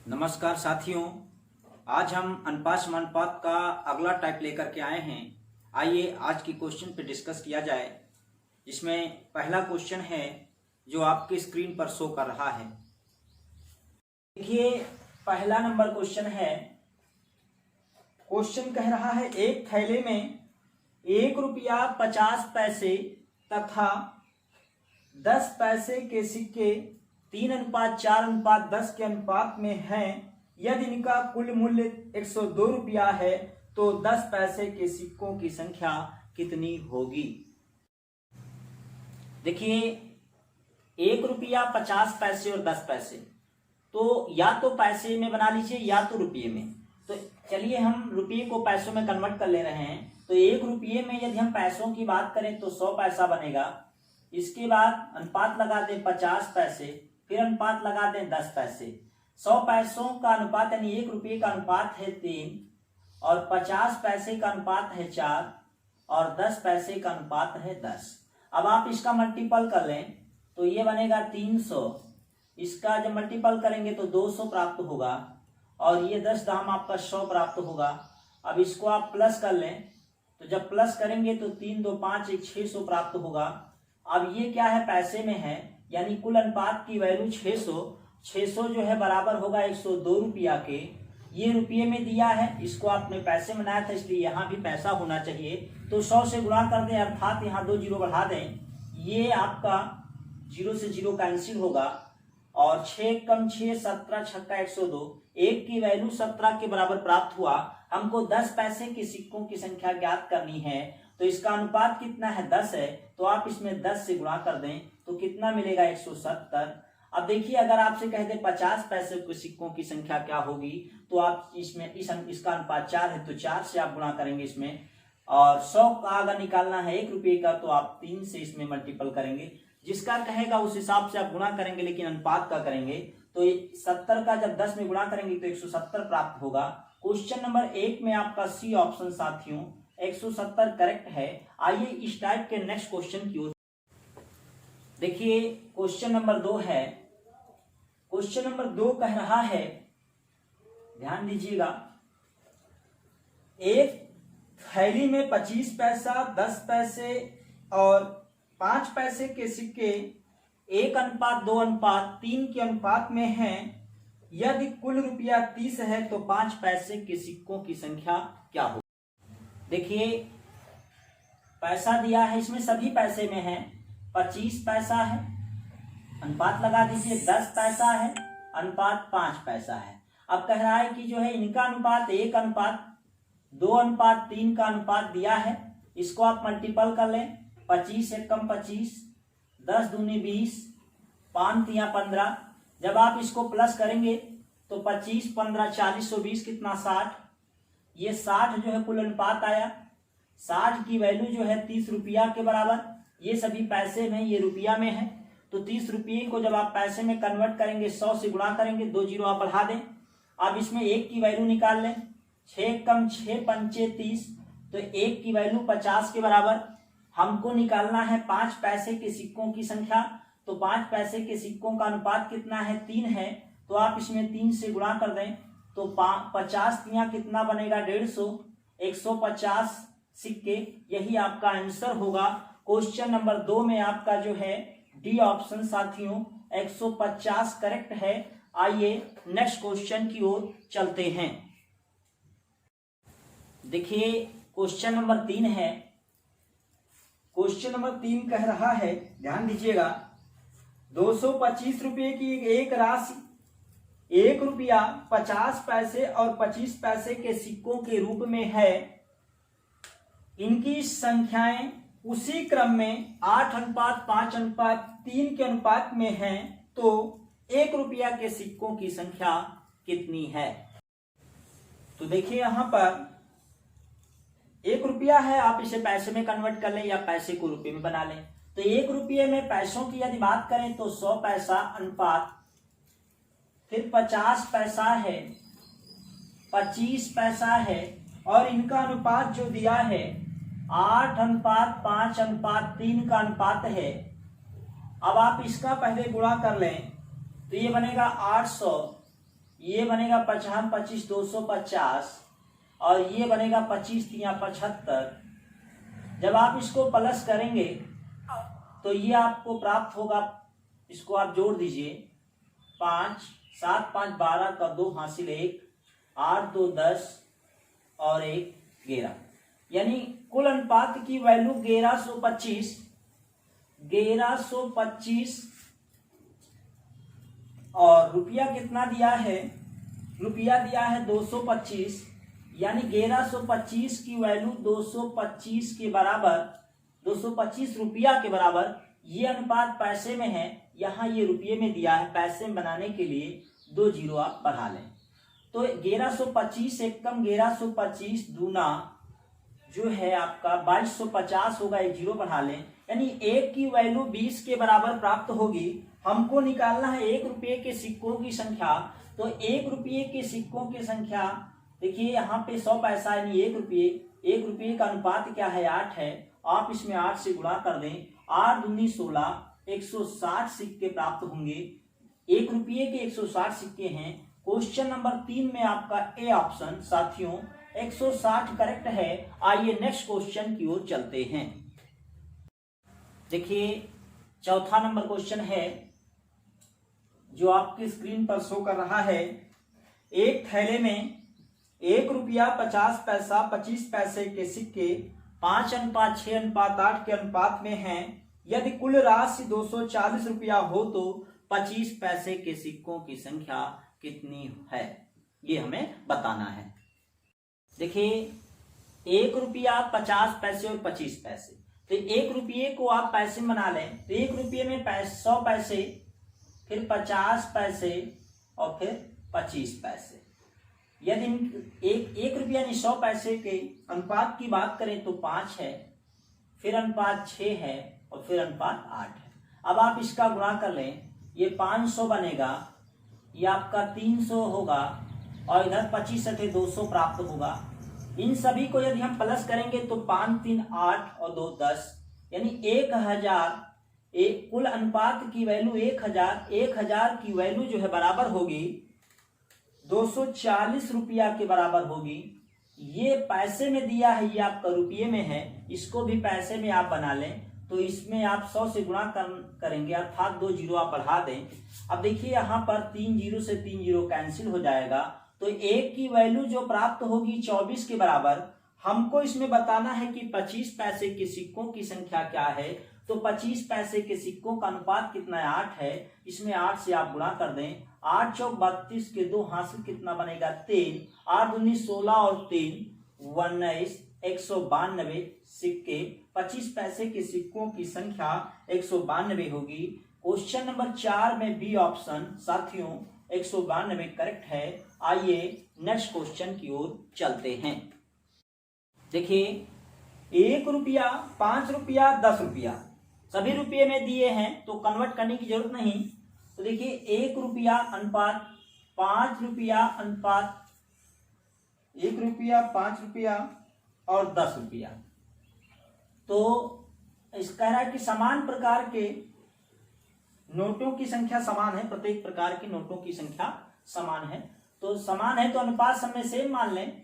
नमस्कार साथियों, आज हम अनुपात समानुपात का अगला टाइप लेकर के आए हैं। आइए आज की क्वेश्चन पे डिस्कस किया जाए। इसमें पहला क्वेश्चन है जो आपके स्क्रीन पर शो कर रहा है। देखिए, पहला नंबर क्वेश्चन है। क्वेश्चन कह रहा है एक थैले में 1 रुपया 50 पैसे तथा 10 पैसे के सिक्के 3:4:10 के अनुपात में हैं। यदि इनका कुल मूल्य 102 रुपया है तो 10 पैसे के सिक्कों की संख्या कितनी होगी। देखिए, 1 रुपया 50 पैसे और 10 पैसे, तो या तो पैसे में बना लीजिए या तो रुपये में। तो चलिए हम रुपये को पैसों में कन्वर्ट कर ले रहे हैं। तो 1 रुपये में यदि हम पैसों की बात करें तो 100 पैसा बनेगा। इसके बाद अनुपात लगा दें 50 पैसे, फिर अनुपात लगा दें 10 पैसे। 100 पैसों का अनुपात यानी 1 रुपये का अनुपात है 3 और 50 पैसे का अनुपात है 4 और 10 पैसे का अनुपात है 10। अब आप इसका मल्टीपल कर लें तो ये बनेगा 300। इसका जब मल्टीपल करेंगे तो 200 प्राप्त होगा और ये 10 दाम आपका 100 प्राप्त होगा। अब इसको आप प्लस कर लें तो जब प्लस करेंगे तो 3 2 5 1 600 प्राप्त होगा। अब ये क्या है, पैसे में है, यानी कुल अनुपात की वैल्यू 600 जो है बराबर होगा 102 रुपया के। ये रुपये में दिया है, इसको आपने पैसे में बनाया था इसलिए यहाँ भी पैसा होना चाहिए। तो 100 से गुणा कर दें, अर्थात यहाँ 2 जीरो बढ़ा दें। ये आपका 0 से 0 कैंसिल होगा और 6 कम 6 17 छक्का 102। 1 की वैल्यू 17 के बराबर प्राप्त हुआ। हमको 10 पैसे के सिक्कों की संख्या ज्ञात करनी है। तो इसका अनुपात कितना है, 10 है। तो आप इसमें 10 से गुणा कर दें तो कितना मिलेगा, 170। अब देखिए, अगर आपसे कह दे 50 पैसे के सिक्कों की संख्या क्या होगी तो आप इसमें इसका अनुपात 4 है तो 4 से आप गुणा करेंगे इसमें। और 100 का अगर निकालना है 1 रुपये का तो आप 3 से इसमें मल्टीपल करेंगे। जिसका कहेगा उस हिसाब से आप गुणा करेंगे, लेकिन अनुपात का करेंगे तो 70 का जब 10 में गुणा करेंगे तो 170 प्राप्त होगा। क्वेश्चन नंबर 1 में आपका सी ऑप्शन साथियों 170 करेक्ट है। आइए इस टाइप के नेक्स्ट क्वेश्चन की ओर देखिए। क्वेश्चन नंबर 2 है। क्वेश्चन नंबर 2 कह रहा है, ध्यान दीजिएगा, एक थैली में 25 पैसा 10 पैसे और 5 पैसे के सिक्के 1:2:3 के अनुपात में हैं। यदि कुल रुपया 30 है तो 5 पैसे के सिक्कों की संख्या क्या होगी। देखिए, पैसा दिया है, इसमें सभी पैसे में है। 25 पैसा है, अनुपात लगा दीजिए 10 पैसा है, अनुपात 5 पैसा है। अब कह रहा है कि जो है इनका अनुपात 1:2:3 का अनुपात दिया है। इसको आप मल्टीपल कर लें। 25 1 कम 25, 10 दूनी 20, 5 तिया 15। जब आप इसको प्लस करेंगे तो 25 15 40 120 कितना 60। ये 60 जो है कुल अनुपात आया। 60 की वैल्यू जो है 30 रुपया के बराबर। ये सभी पैसे में, ये रुपया में है। तो 30 रुपये को जब आप पैसे में कन्वर्ट करेंगे 100 से गुणा करेंगे, 2 जीरो आप बढ़ा दें। अब इसमें 1 की वैल्यू निकाल लें। 6 कम 6 पंचे 30, तो 1 की वैल्यू 50 के बराबर। हमको निकालना है 5 पैसे के सिक्कों की संख्या। तो 5 पैसे के सिक्कों का अनुपात कितना है, 3 है। तो आप इसमें 3 से गुणा कर दें तो 50 तिया कितना बनेगा, 150। 150 सिक्के, यही आपका आंसर होगा। क्वेश्चन नंबर 2 में आपका जो है डी ऑप्शन साथियों 150 करेक्ट है। आइए नेक्स्ट क्वेश्चन की ओर चलते हैं। देखिए, क्वेश्चन नंबर 3 है। क्वेश्चन नंबर 3 कह रहा है, ध्यान दीजिएगा, 225 रुपये की एक राशि 1 रुपया 50 पैसे और 25 पैसे के सिक्कों के रूप में है। इनकी संख्याएं उसी क्रम में 8:5:3 के अनुपात में हैं। तो 1 रुपया के सिक्कों की संख्या कितनी है। तो देखिए, यहां पर 1 रुपया है, आप इसे पैसे में कन्वर्ट कर लें या पैसे को रुपये में बना लें। तो 1 रुपये में पैसों की यदि बात करें तो 100 पैसा अनुपात, फिर 50 पैसा है, 25 पैसा है और इनका अनुपात जो दिया है 8:5:3 का अनुपात है। अब आप इसका पहले गुणा कर लें तो ये बनेगा 800 ये बनेगा 55 25 250 और ये बनेगा 25 3 75। जब आप इसको प्लस करेंगे तो ये आपको प्राप्त होगा, इसको आप जोड़ दीजिए, 5 7 5 12 का 2 हासिल 1, 8 2 10 और 1 11, यानी कुल अनुपात की वैल्यू 1125 और रुपया कितना दिया है, रुपया दिया है 225, यानी 1125 की वैल्यू 225 के बराबर, 225 रुपया के बराबर। ये अनुपात पैसे में है, यहाँ ये रुपये में दिया है। पैसे में बनाने के लिए 2 जीरो आप बढ़ा लें, तो 1125 एक कम 1125 दूना जो है आपका 2250 होगा, 1 जीरो बढ़ा लें, यानी 1 की वैल्यू 20 के बराबर प्राप्त होगी। हमको निकालना है 1 रुपये के सिक्कों की संख्या, तो 1 रुपये के सिक्कों की संख्या देखिए यहाँ पे 100 पैसा यानी 1 रुपये, 1 रुपये का अनुपात क्या है 8 है, आप इसमें 8 से गुणा कर दें, 8 दूनी 16, 160 सिक्के प्राप्त होंगे। 1 रुपये के 160 सिक्के हैं। क्वेश्चन नंबर 3 में आपका ए ऑप्शन साथियों 160 करेक्ट है। आइए नेक्स्ट क्वेश्चन की ओर चलते हैं। देखिए चौथा नंबर क्वेश्चन है जो आपकी स्क्रीन पर शो कर रहा है। एक थैले में 1 रुपया 50 पैसा 25 पैसे के सिक्के 5:6:8 के अनुपात में हैं। यदि कुल राशि 240 रुपया हो तो 25 पैसे के सिक्कों की संख्या कितनी है, ये हमें बताना है। देखिए 1 रुपया 50 पैसे और 25 पैसे, तो 1 रुपये को आप पैसे में बना लें तो 1 रुपये में 100 पैसे, फिर 50 पैसे और फिर 25 पैसे। यदि एक रुपया यानी 100 पैसे के अनुपात की बात करें तो 5 है, फिर अनुपात 6 है और फिर अनुपात 8 है। अब आप इसका गुणा कर लें, ये 500 बनेगा, ये आपका 300 होगा और इधर 25 से 200 प्राप्त होगा। इन सभी को यदि हम प्लस करेंगे तो 5 3 8 और 2 10, यानी 1000। कुल अनुपात की वैल्यू 1000 की वैल्यू जो है बराबर होगी 240 रुपया के बराबर होगी। ये पैसे में दिया है, ये आपका रुपये में है, इसको भी पैसे में आप बना लें तो इसमें आप 100 से गुणा करेंगे, अर्थात 2 जीरो आप बढ़ा दें। अब देखिए यहाँ पर 3 जीरो से 3 जीरो कैंसिल हो जाएगा, तो 1 की वैल्यू जो प्राप्त होगी 24 के बराबर। हमको इसमें बताना है कि 25 पैसे के सिक्कों की संख्या क्या है, तो 25 पैसे के सिक्कों का अनुपात कितना है 8 है, इसमें 8 से आप गुणा कर दें, 8 चौक 32 के 2 हासिल कितना बनेगा 3, 8 दूनी 16 और 3 19, 192 सिक्के। 25 पैसे के सिक्कों की संख्या 192 होगी। क्वेश्चन नंबर 4 में बी ऑप्शन साथियों 192 करेक्ट है। आइए नेक्स्ट क्वेश्चन की ओर चलते हैं। देखिए 1 रुपया 5 रुपया 10 रुपया सभी रुपये में दिए हैं तो कन्वर्ट करने की जरूरत नहीं। तो देखिए 1 रुपया अनुपात 5 रुपया अनुपात 1 रुपया 5 रुपया और 10 रुपया, तो इस कह रहा है कि समान प्रकार के नोटों की संख्या समान है, प्रत्येक प्रकार के नोटों की संख्या समान है, तो समान है तो अनुपात सब में सेम मान लें।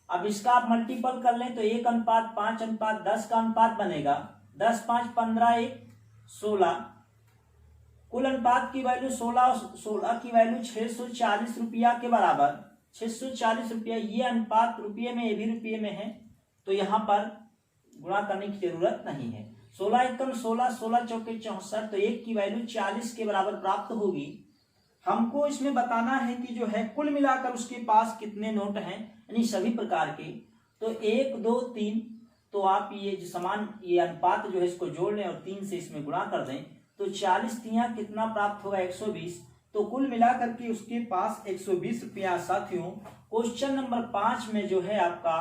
अब इसका आप मल्टीपल कर लें तो 1:5:10 का अनुपात बनेगा, 10 5 15 1 16। कुल अनुपात की वैल्यू 16 की वैल्यू 640 रुपया के बराबर, 640 रुपया। ये अनुपात रुपये में, ये भी रुपये में है, तो यहाँ पर गुणा करने की जरूरत नहीं है। 16 एकम 16, 16 चौके 64, तो 1 की वैल्यू 40 के बराबर प्राप्त होगी। हमको इसमें बताना है कि जो है कुल मिलाकर उसके पास कितने नोट हैं, यानी सभी प्रकार के। तो 1 2 3, तो आप ये जो समान ये अनुपात जो है इसको जोड़ लें और 3 से इसमें गुणा कर दें, तो 40 तिया कितना प्राप्त होगा 120। तो कुल मिलाकर के उसके पास 120 रुपया साथियों। क्वेश्चन नंबर 5 में जो है आपका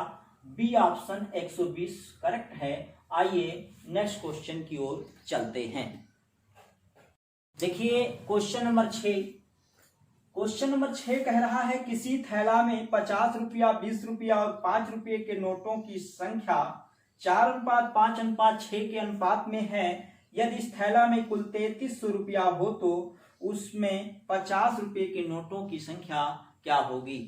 बी ऑप्शन 120 करेक्ट है। आइए नेक्स्ट क्वेश्चन की ओर चलते हैं। देखिए क्वेश्चन नंबर 6। क्वेश्चन नंबर 6 कह रहा है किसी थैला में 50 रुपया 20 रुपया और 5 रुपये के नोटों की संख्या 4:5:6 के अनुपात में है। यदि इस थैला में कुल 3300 रुपया हो तो उसमें 50 रुपए के नोटों की संख्या क्या होगी।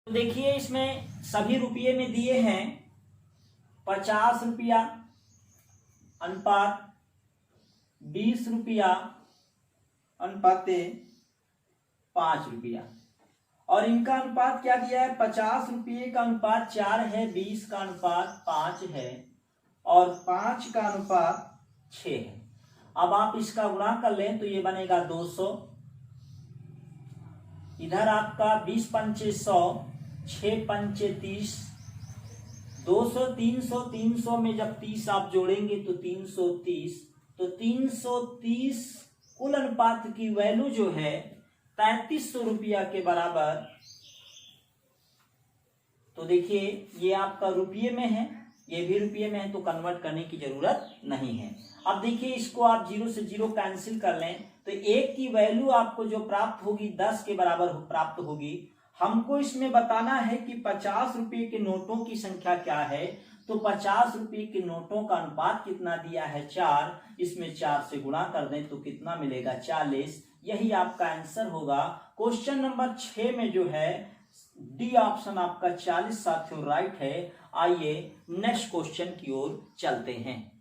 तो देखिए इसमें सभी रुपये में दिए हैं 50 रुपया अनुपात 20 रुपया अनुपाते 5 रुपया, और इनका अनुपात क्या दिया है, 50 रुपये का अनुपात 4 है, 20 का अनुपात 5 है और 5 का अनुपात 6 है। अब आप इसका गुणा कर लें तो ये बनेगा 200, इधर आपका 20 पंचे 100, 6 पंचे 30, 200 300, 300 में जब 30 आप जोड़ेंगे तो 330, तो 330 कुल अनुपात की वैल्यू जो है 3300 रुपया के बराबर। तो देखिए ये आपका रुपये में है, ये भी रुपये में है, तो कन्वर्ट करने की जरूरत नहीं है। अब देखिए इसको आप 0 से 0 कैंसिल कर लें तो 1 की वैल्यू आपको जो प्राप्त होगी 10 के बराबर प्राप्त होगी। हमको इसमें बताना है कि 50 रुपये के नोटों की संख्या क्या है, तो 50 रुपये के नोटों का अनुपात कितना दिया है 4, इसमें 4 से गुणा कर दें तो कितना मिलेगा 40। यही आपका आंसर होगा। क्वेश्चन नंबर 6 में जो है डी ऑप्शन आपका 40 साथियों राइट है। आइए नेक्स्ट क्वेश्चन की ओर चलते हैं।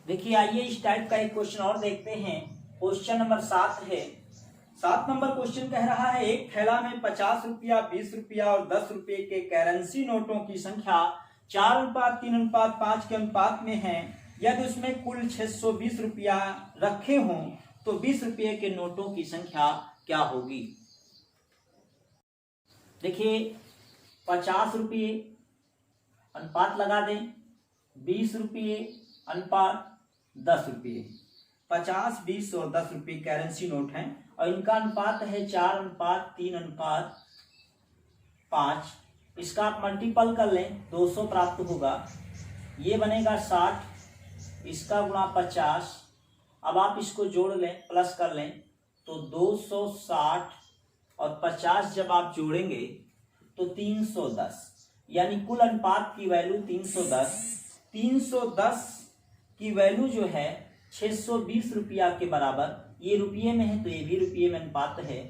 देखिए आइए इस टाइप का एक क्वेश्चन और देखते हैं। क्वेश्चन नंबर 7 है। 7 नंबर क्वेश्चन कह रहा है एक थैला में 50 रुपया 20 रुपया और 10 रुपये के करेंसी नोटों की संख्या 4:3:5 के अनुपात में है। यदि उसमें कुल 620 रुपया रखे हों तो 20 रुपये के नोटों की संख्या क्या होगी। देखिए 50 रुपये अनुपात लगा दें, 20 रुपये अनुपात 10 रुपये, 50, 20 और 10 रुपये करेंसी नोट हैं और इनका अनुपात है 4:3:5। इसका आप मल्टीपल कर लें 200 प्राप्त होगा, ये बनेगा 60, इसका गुणा 50। अब आप इसको जोड़ लें प्लस कर लें तो 260 और 50 जब आप जोड़ेंगे तो 310, यानी कुल अनुपात की वैल्यू 310। 310 की वैल्यू जो है 620 रुपया के बराबर। ये रुपये में है तो ये भी रुपये में अनुपात है,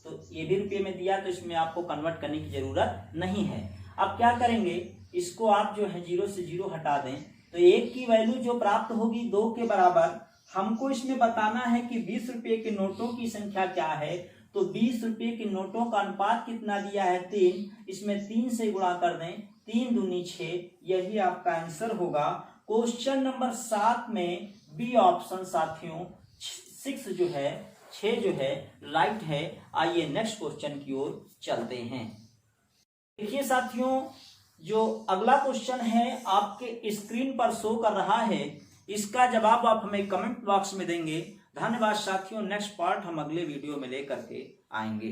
तो ये भी रुपये में दिया तो इसमें आपको कन्वर्ट करने की जरूरत नहीं है। अब क्या करेंगे, इसको आप जो है 0 से 0 हटा दें तो 1 की वैल्यू जो प्राप्त होगी 2 के बराबर। हमको इसमें बताना है कि 20 रुपये के नोटों की संख्या क्या है, तो 20 रुपये के नोटों का अनुपात कितना दिया है 3, इसमें 3 से गुणा कर दें, 3 दूनी 6, यही आपका आंसर होगा। क्वेश्चन नंबर 7 में बी ऑप्शन साथियों 6 जो है 6 जो है राइट है। आइए नेक्स्ट क्वेश्चन की ओर चलते हैं। देखिए साथियों जो अगला क्वेश्चन है आपके स्क्रीन पर शो कर रहा है, इसका जवाब आप हमें कमेंट बॉक्स में देंगे। धन्यवाद साथियों। नेक्स्ट पार्ट हम अगले वीडियो में लेकर के आएंगे।